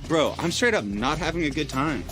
Bro, I'm straight up not having a good time.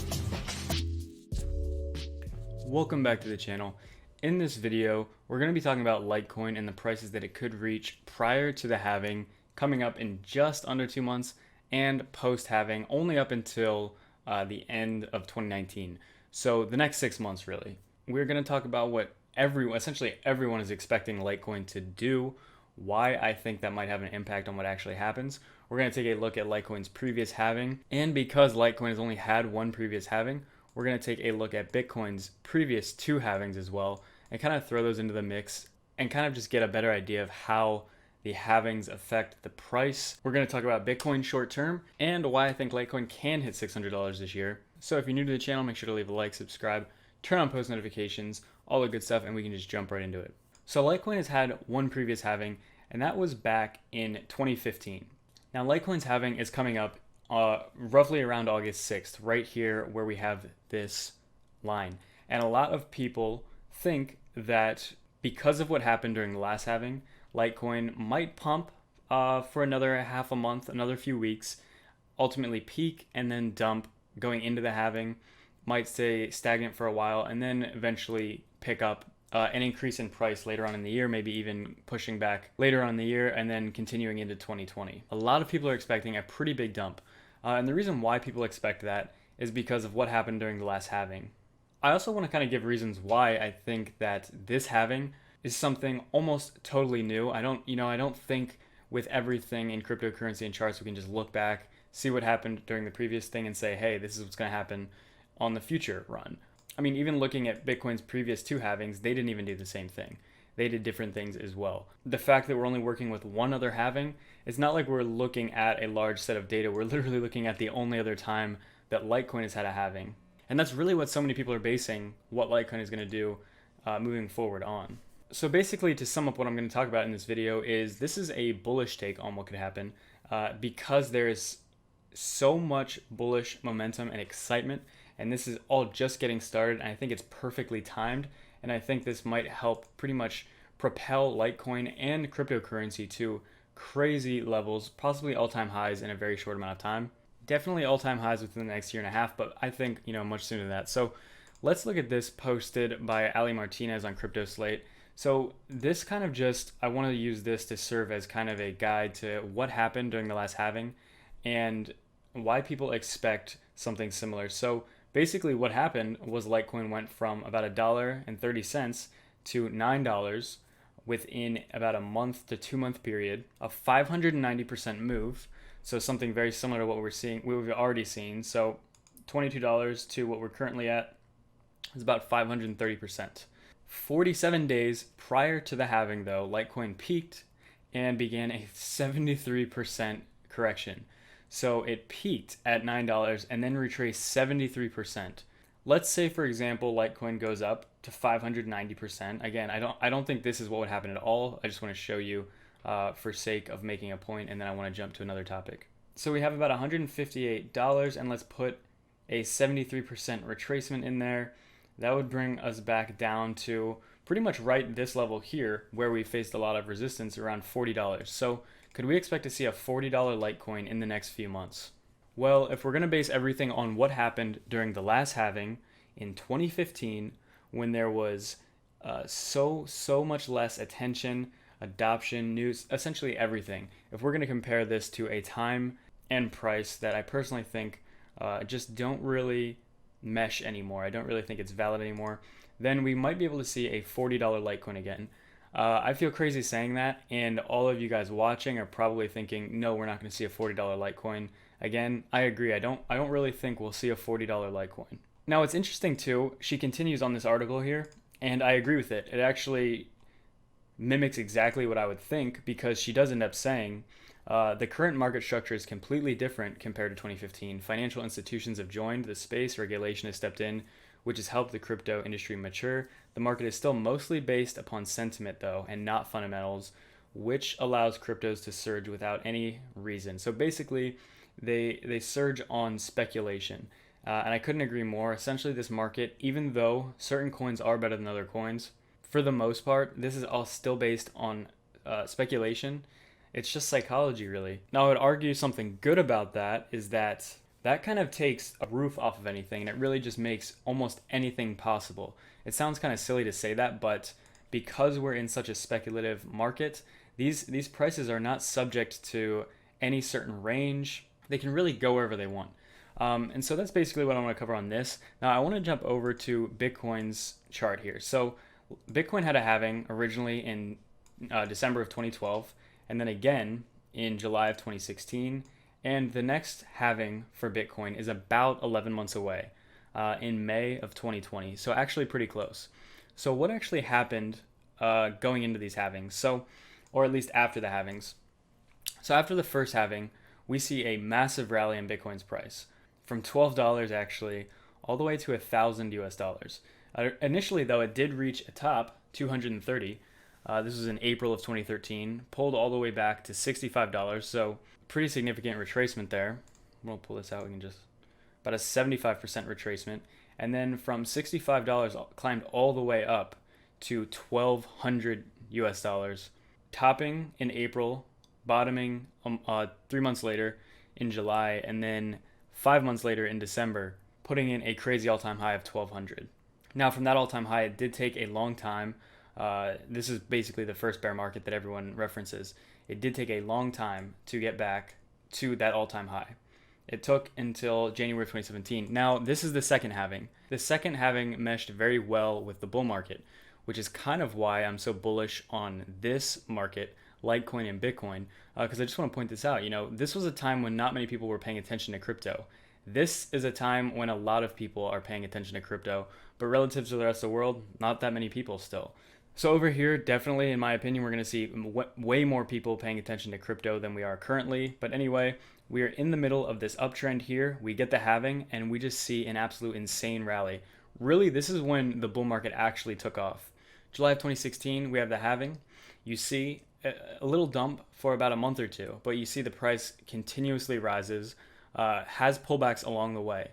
Welcome back to the channel. In this video, we're going to be talking about Litecoin and the prices that it could reach prior to the halving, coming up in just under 2 months, and post-halving, only up until the end of 2019. So the next 6 months, really. We're going to talk about what essentially everyone is expecting Litecoin to do, why I think that might have an impact on what actually happens. We're going to take a look at Litecoin's previous halving, and because Litecoin has only had one previous halving, we're going to take a look at Bitcoin's previous two halvings as well and kind of throw those into the mix and kind of just get a better idea of how the halvings affect the price. We're going to talk about Bitcoin short term and why I think Litecoin can hit $600 this year. So if you're new to the channel, make sure to leave a like, subscribe, turn on post notifications, all the good stuff, and we can just jump right into it. So Litecoin has had one previous halving, and that was back in 2015. Now Litecoin's halving is coming up roughly around August 6th, right here where we have this line. And a lot of people think that because of what happened during the last halving, Litecoin might pump for another half a month, another few weeks, ultimately peak and then dump going into the halving, might stay stagnant for a while, and then eventually pick up an increase in price later on in the year, maybe even pushing back later on in the year and then continuing into 2020. A lot of people are expecting a pretty big dump. And the reason why people expect that is because of what happened during the last halving. I also want to kind of give reasons why I think that this halving is something almost totally new. I don't think with everything in cryptocurrency and charts we can just look back, see what happened during the previous thing and say, hey, this is what's going to happen on the future run. I mean, even looking at Bitcoin's previous two halvings, they didn't even do the same thing. They did different things as well. The fact that we're only working with one other halving, it's not like we're looking at a large set of data. We're literally looking at the only other time that Litecoin has had a halving. And that's really what so many people are basing what Litecoin is going to do moving forward on. So basically, to sum up what I'm going to talk about in this video is this is a bullish take on what could happen because there is so much bullish momentum and excitement, and this is all just getting started, and I think it's perfectly timed, and I think this might help pretty much propel Litecoin and cryptocurrency to crazy levels, possibly all-time highs in a very short amount of time. Definitely all-time highs within the next year and a half, but I think, much sooner than that. So let's look at this posted by Ali Martinez on Crypto Slate. So this kind of I want to use this to serve as kind of a guide to what happened during the last halving and why people expect something similar. So basically what happened was Litecoin went from about $1.30 to $9 within about a month to 2 month period, a 590% move. So something very similar to what we've already seen. So $22 to what we're currently at is about 530%. 47 days prior to the halving though, Litecoin peaked and began a 73% correction. So it peaked at $9 and then retraced 73%. Let's say, for example, Litecoin goes up to 590%. Again, I don't think this is what would happen at all. I just want to show you for sake of making a point, and then I want to jump to another topic. So we have about $158, and let's put a 73% retracement in there. That would bring us back down to pretty much right this level here, where we faced a lot of resistance around $40. So could we expect to see a $40 Litecoin in the next few months? Well, if we're going to base everything on what happened during the last halving in 2015, when there was so much less attention, adoption, news, essentially everything. If we're going to compare this to a time and price that I personally think just don't really mesh anymore, I don't really think it's valid anymore, then we might be able to see a $40 Litecoin again. I feel crazy saying that, and all of you guys watching are probably thinking, no, we're not going to see a $40 Litecoin again. I agree. I don't really think we'll see a $40 Litecoin. Now, it's interesting too. She continues on this article here, and I agree with it. It actually mimics exactly what I would think, because she does end up saying the current market structure is completely different compared to 2015. Financial institutions have joined the space, regulation has stepped in, which has helped the crypto industry mature. The market is still mostly based upon sentiment, though, and not fundamentals, which allows cryptos to surge without any reason. So basically, they surge on speculation. And I couldn't agree more. Essentially, this market, even though certain coins are better than other coins, for the most part, this is all still based on speculation. It's just psychology, really. Now, I would argue something good about that is that that kind of takes a roof off of anything and it really just makes almost anything possible. It sounds kind of silly to say that, but because we're in such a speculative market, these prices are not subject to any certain range. They can really go wherever they want. And so that's basically what I want to cover on this. Now, I want to jump over to Bitcoin's chart here. So, Bitcoin had a halving originally in December of 2012, and then again in July of 2016. And the next halving for Bitcoin is about 11 months away in May of 2020. So, actually, pretty close. So, what actually happened going into these halvings? So, or at least after the halvings. So, after the first halving, we see a massive rally in Bitcoin's price from $12 actually all the way to 1,000 US dollars. Initially, though, it did reach a top 230. This was in April of 2013, pulled all the way back to $65. So pretty significant retracement there. We'll pull this out. We can just about a 75% retracement, and then from $65 climbed all the way up to 1,200 US dollars, topping in April, bottoming 3 months later in July, and then 5 months later in December, putting in a crazy all-time high of 1,200. Now, from that all-time high, it did take a long time. This is basically the first bear market that everyone references. It did take a long time to get back to that all-time high. It took until January 2017. Now, this is the second halving. The second halving meshed very well with the bull market, which is kind of why I'm so bullish on this market, Litecoin and Bitcoin, because I just want to point this out. This was a time when not many people were paying attention to crypto. This is a time when a lot of people are paying attention to crypto, but relative to the rest of the world, not that many people still. So over here, definitely, in my opinion, we're going to see way more people paying attention to crypto than we are currently. But anyway, we are in the middle of this uptrend here. We get the halving, and we just see an absolute insane rally. Really, this is when the bull market actually took off. July of 2016, we have the halving. You see a little dump for about a month or two, but you see the price continuously rises, has pullbacks along the way.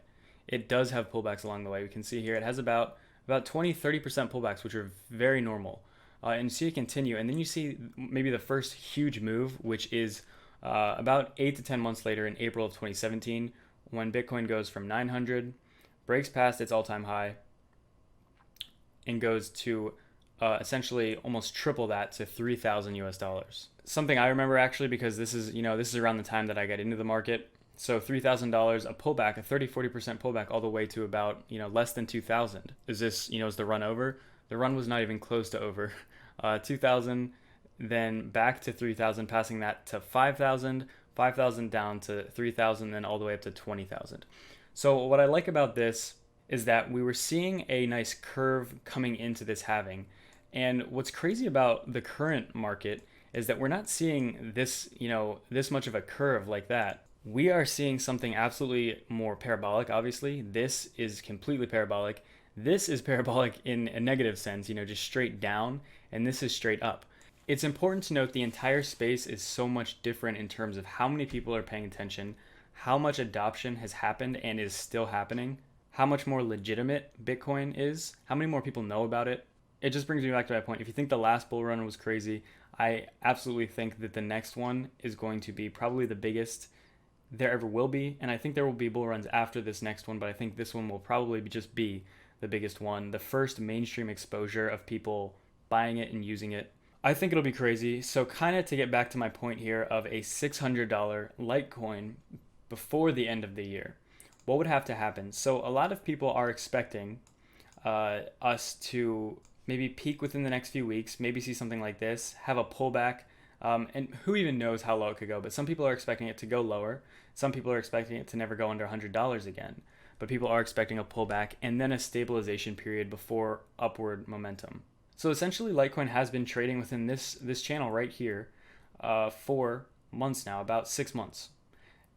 It does have pullbacks along the way. We can see here it has about 20-30% pullbacks, which are very normal. And you see it continue, and then you see maybe the first huge move, which is about 8 to 10 months later in April of 2017, when Bitcoin goes from 900, breaks past its all-time high, and goes to essentially almost triple that to 3,000 US dollars. Something I remember actually, because this is around the time that I got into the market. So $3,000, a pullback, a 30-40% pullback all the way to about, less than 2,000. Is this, is the run over? The run was not even close to over. 2,000, then back to 3,000, passing that to 5,000, 5,000 down to 3,000, then all the way up to 20,000. So what I like about this is that we were seeing a nice curve coming into this halving. And what's crazy about the current market is that we're not seeing this, this much of a curve like that. We are seeing something absolutely more parabolic, obviously. This is completely parabolic. This is parabolic in a negative sense, just straight down, and this is straight up. It's important to note the entire space is so much different in terms of how many people are paying attention, how much adoption has happened and is still happening, how much more legitimate Bitcoin is, how many more people know about it. It just brings me back to my point. If you think the last bull run was crazy, I absolutely think that the next one is going to be probably the biggest there ever will be, and I think there will be bull runs after this next one, but I think this one will probably just be the biggest one, the first mainstream exposure of people buying it and using it. I think it'll be crazy. So kind of to get back to my point here of a $600 Litecoin before the end of the year, what would have to happen? So a lot of people are expecting us to maybe peak within the next few weeks, maybe see something like this, have a pullback, and who even knows how low it could go, but some people are expecting it to go lower. Some people are expecting it to never go under $100 again, but people are expecting a pullback and then a stabilization period before upward momentum. So essentially Litecoin has been trading within this channel right here for months now, about 6 months.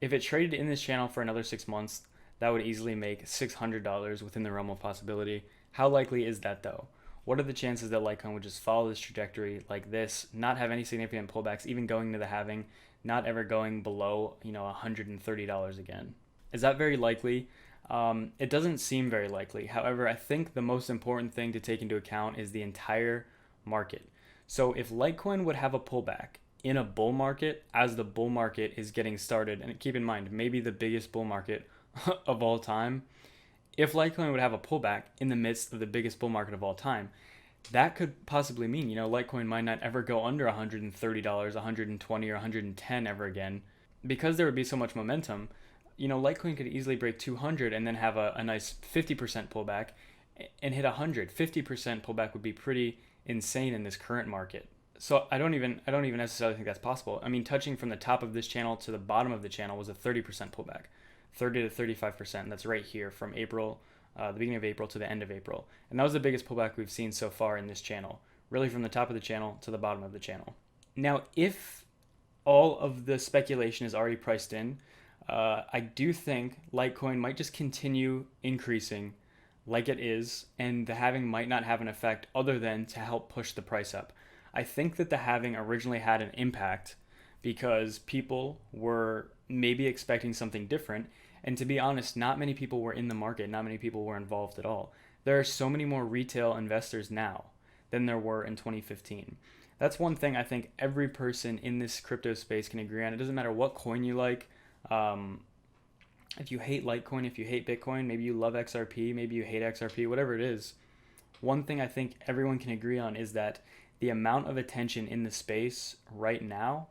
If it traded in this channel for another 6 months, that would easily make $600 within the realm of possibility. How likely is that though? What are the chances that Litecoin would just follow this trajectory like this, not have any significant pullbacks, even going to the halving, not ever going below, $130 again? Is that very likely? It doesn't seem very likely. However, I think the most important thing to take into account is the entire market. So if Litecoin would have a pullback in a bull market as the bull market is getting started, and keep in mind, maybe the biggest bull market of all time, if Litecoin would have a pullback in the midst of the biggest bull market of all time, that could possibly mean, Litecoin might not ever go under $130, $120, or $110 ever again, because there would be so much momentum. Litecoin could easily break 200 and then have a nice 50% pullback and hit 100. 50% pullback would be pretty insane in this current market. So I don't even necessarily think that's possible. I mean, touching from the top of this channel to the bottom of the channel was a 30% pullback, 30 to 35%. That's right here from April, the beginning of April to the end of April. And that was the biggest pullback we've seen so far in this channel, really from the top of the channel to the bottom of the channel. Now, if all of the speculation is already priced in, I do think Litecoin might just continue increasing like it is, and the halving might not have an effect other than to help push the price up. I think that the halving originally had an impact because people were maybe expecting something different. And to be honest, not many people were in the market. Not many people were involved at all. There are so many more retail investors now than there were in 2015. That's one thing I think every person in this crypto space can agree on. It doesn't matter what coin you like. If you hate Litecoin, if you hate Bitcoin, maybe you love XRP, maybe you hate XRP, whatever it is. One thing I think everyone can agree on is that the amount of attention in the space right now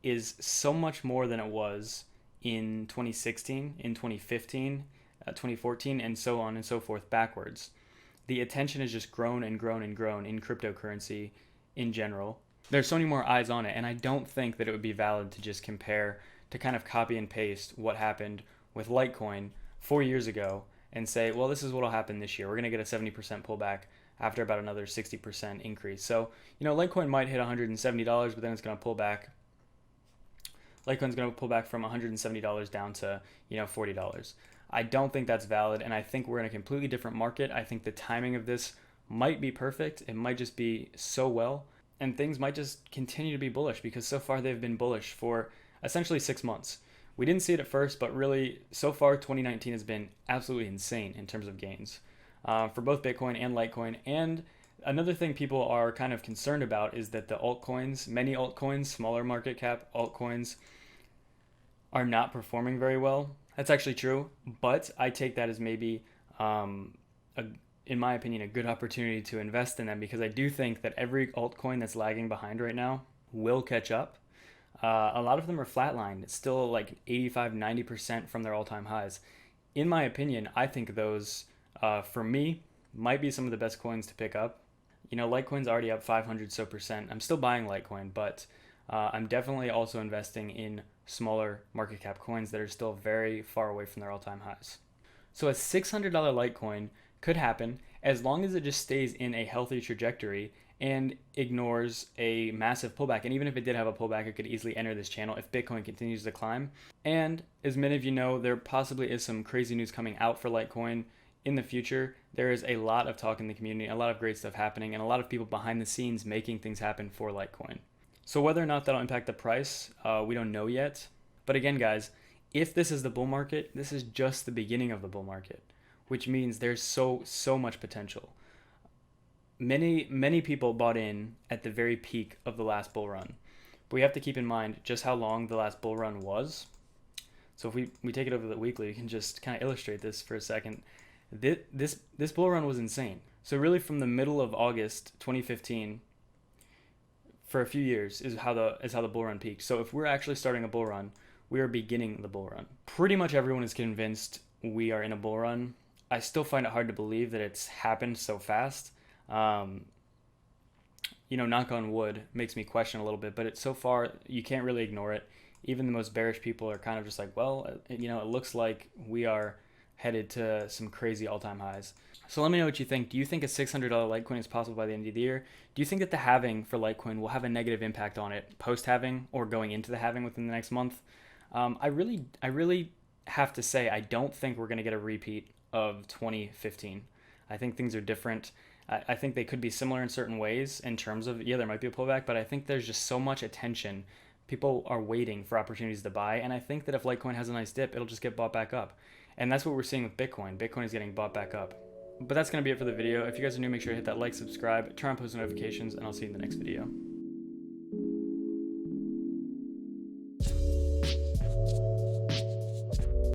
is so much more than it was in 2016, in 2015, 2014, and so on and so forth backwards. The attention has just grown and grown and grown in cryptocurrency in general. There's so many more eyes on it, and I don't think that it would be valid to just compare, to kind of copy and paste what happened with Litecoin 4 years ago and say, well, this is what will happen this year. We're going to get a 70% pullback after about another 60% increase. So, Litecoin might hit $170, but then it's going to pull back. Litecoin's going to pull back from $170 down to, $40. I don't think that's valid, and I think we're in a completely different market. I think the timing of this might be perfect. It might just be so well, and things might just continue to be bullish because so far they've been bullish for essentially 6 months. We didn't see it at first, but really, so far, 2019 has been absolutely insane in terms of gains for both Bitcoin and Litecoin. And another thing people are kind of concerned about is that the altcoins, many altcoins, smaller market cap altcoins, are not performing very well. That's actually true, but I take that as maybe, in my opinion, a good opportunity to invest in them because I do think that every altcoin that's lagging behind right now will catch up. A lot of them are flatlined. It's still like 85, 90% from their all-time highs. In my opinion, I think those, for me, might be some of the best coins to pick up. Litecoin's already up 500 so percent. I'm still buying Litecoin, but I'm definitely also investing in smaller market cap coins that are still very far away from their all-time highs. So a $600 Litecoin could happen as long as it just stays in a healthy trajectory and ignores a massive pullback. And even if it did have a pullback, it could easily enter this channel if Bitcoin continues to climb. And as many of you know, there possibly is some crazy news coming out for Litecoin in the future. There is a lot of talk in the community, a lot of great stuff happening, and a lot of people behind the scenes making things happen for Litecoin. So whether or not that'll impact the price, we don't know yet. But again, guys, if this is the bull market, this is just the beginning of the bull market, which means there's so much potential. Many people bought in at the very peak of the last bull run. But we have to keep in mind just how long the last bull run was. So if we take it over the weekly, we can just kind of illustrate this for a second. This bull run was insane. So really from the middle of August 2015 for a few years is how the bull run peaked. So if we're actually starting a bull run, we are beginning the bull run. Pretty much everyone is convinced we are in a bull run. I still find it hard to believe that it's happened so fast. Knock on wood, makes me question a little bit, but so far you can't really ignore it. Even the most bearish people are kind of just like, well, it looks like we are headed to some crazy all-time highs. So let me know what you think. Do you think a $600 Litecoin is possible by the end of the year? Do you think that the halving for Litecoin will have a negative impact on it post-halving or going into the halving within the next month? I really have to say I don't think we're going to get a repeat of 2015. I think things are different. I think they could be similar in certain ways in terms of, there might be a pullback, but I think there's just so much attention. People are waiting for opportunities to buy, and I think that if Litecoin has a nice dip, it'll just get bought back up. And that's what we're seeing with Bitcoin. Bitcoin is getting bought back up. But that's going to be it for the video. If you guys are new, make sure to hit that like, subscribe, turn on post notifications, and I'll see you in the next video.